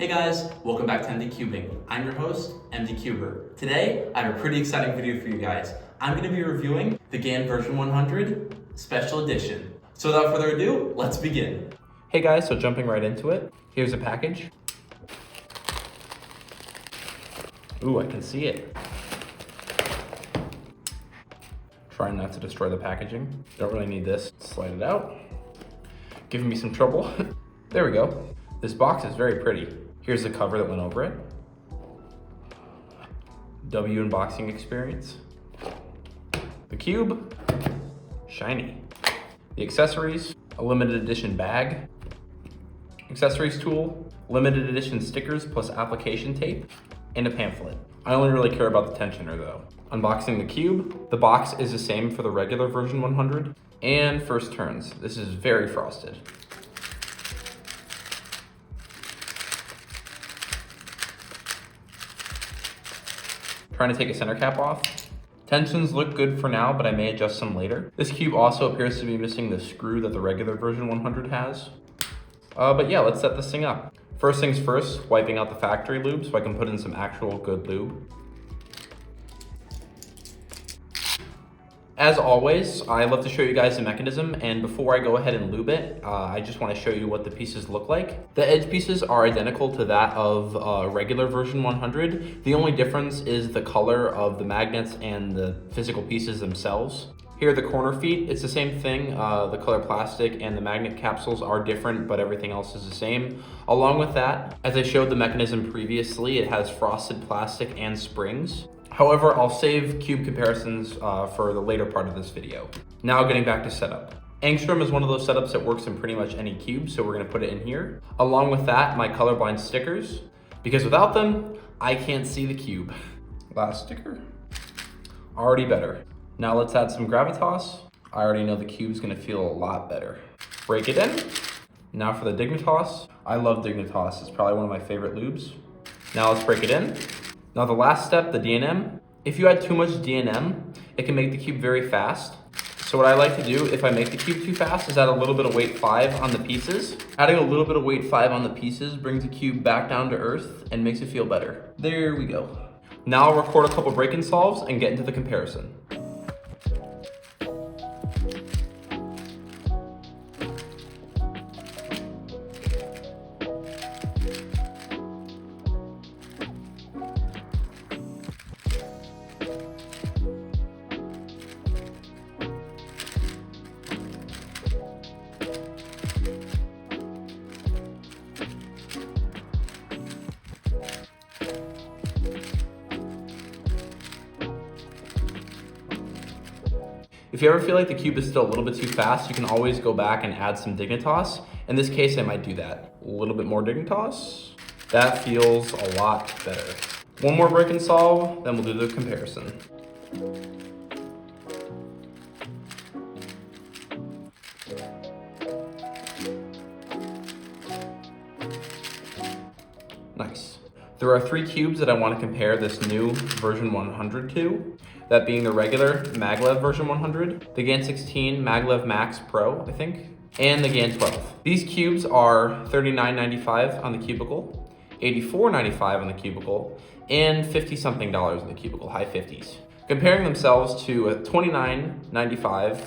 Hey guys, welcome back to MD Cubing. I'm your host, MD Cuber. Today, I have a pretty exciting video for you guys. I'm going to be reviewing the GAN version 100 Special Edition. So without further ado, let's begin. Hey guys, so jumping right into it, here's a package. Ooh, I can see it. Trying not to destroy the packaging. Don't really need this. Slide it out. Giving me some trouble. There we go. This box is very pretty. Here's the cover that went over it. W unboxing experience. The cube, shiny. The accessories, a limited edition bag. Accessories tool, limited edition stickers plus application tape, and a pamphlet. I only really care about the tensioner though. Unboxing the cube. The box is the same for the regular version 100. And first turns. This is very frosted. Trying to take a center cap off. Tensions look good for now, but I may adjust some later. This cube also appears to be missing the screw that the regular version 100 has. But yeah, let's set this thing up. First things first, wiping out the factory lube so I can put in some actual good lube. As always, I love to show you guys the mechanism, and before I go ahead and lube it, I just want to show you what the pieces look like. The edge pieces are identical to that of regular version 100. The only difference is the color of the magnets and the physical pieces themselves. Here are the corner feet. It's the same thing. The color plastic and the magnet capsules are different, but everything else is the same. Along with that, as I showed the mechanism previously, it has frosted plastic and springs. However, I'll save cube comparisons for the later part of this video. Now getting back to setup. Angstrom is one of those setups that works in pretty much any cube, so we're gonna put it in here. Along with that, my colorblind stickers, because without them, I can't see the cube. Last sticker, already better. Now let's add some gravitas. I already know the cube's gonna feel a lot better. Break it in. Now for the Dignitas. I love Dignitas, it's probably one of my favorite lubes. Now let's break it in. Now the last step, the DNM. If you add too much DNM, it can make the cube very fast. So what I like to do if I make the cube too fast is add a little bit of weight 5 on the pieces. Adding a little bit of weight 5 on the pieces brings the cube back down to earth and makes it feel better. There we go. Now I'll record a couple break-in solves and get into the comparison. If you ever feel like the cube is still a little bit too fast, you can always go back and add some Dignitas. In this case, I might do that. A little bit more Dignitas. That feels a lot better. One more break and solve, then we'll do the comparison. Nice. There are 3 cubes that I want to compare this new version 100 to. That being the regular maglev version 100, the GAN 16 maglev Max Pro, I think, and the GAN 12. These cubes are $39.95 on the cubicle, $84.95 on the cubicle, and $50-something in the cubicle, high 50s. Comparing themselves to a $29.95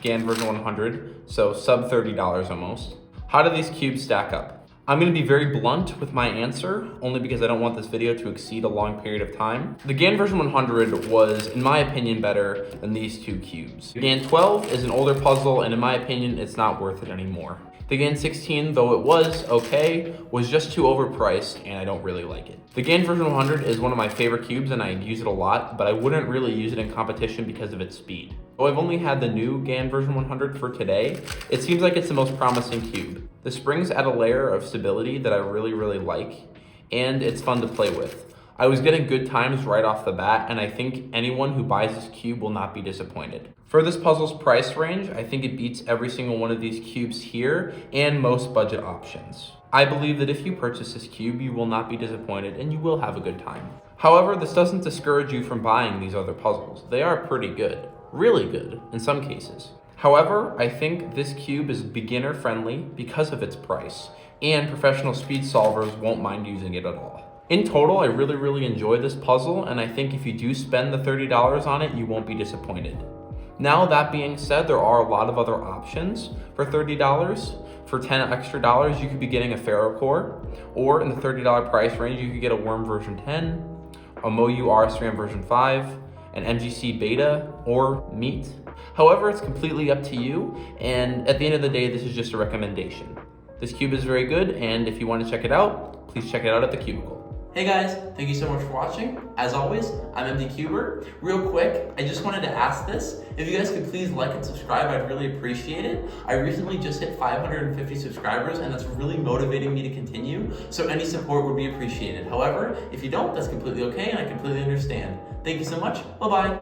GAN version 100, so sub $30 almost. How do these cubes stack up? I'm going to be very blunt with my answer, only because I don't want this video to exceed a long period of time. The GAN version 100 was, in my opinion, better than these 2 cubes. The GAN 12 is an older puzzle, and in my opinion, it's not worth it anymore. The GAN 16, though it was okay, was just too overpriced, and I don't really like it. The GAN version 100 is one of my favorite cubes, and I use it a lot, but I wouldn't really use it in competition because of its speed. Though I've only had the new GAN version 100 for today, it seems like it's the most promising cube. The springs add a layer of stability that I really like, and it's fun to play with. I was getting good times right off the bat, and I think anyone who buys this cube will not be disappointed. For this puzzle's price range, I think it beats every single one of these cubes here and most budget options. I believe that if you purchase this cube, you will not be disappointed and you will have a good time. However, this doesn't discourage you from buying these other puzzles. They are pretty good, really good in some cases. However, I think this cube is beginner friendly because of its price. and professional speed solvers won't mind using it at all. In total, I really enjoy this puzzle, and I think if you do spend the $30 on it, you won't be disappointed. Now, that being said, there are a lot of other options for $30. For $10 extra, you could be getting a Ferrocore, or in the $30 price range, you could get a Worm version 10, a MoU RSRAM version 5, an MGC Beta, or Meat. However, it's completely up to you, and at the end of the day, this is just a recommendation. This cube is very good, and if you want to check it out, please check it out at the Cubicle. Hey guys, thank you so much for watching. As always, I'm MD Cuber. Real quick, I just wanted to ask this. If you guys could please like and subscribe, I'd really appreciate it. I recently just hit 550 subscribers, and that's really motivating me to continue, so any support would be appreciated. However, if you don't, that's completely okay, and I completely understand. Thank you so much. Bye-bye.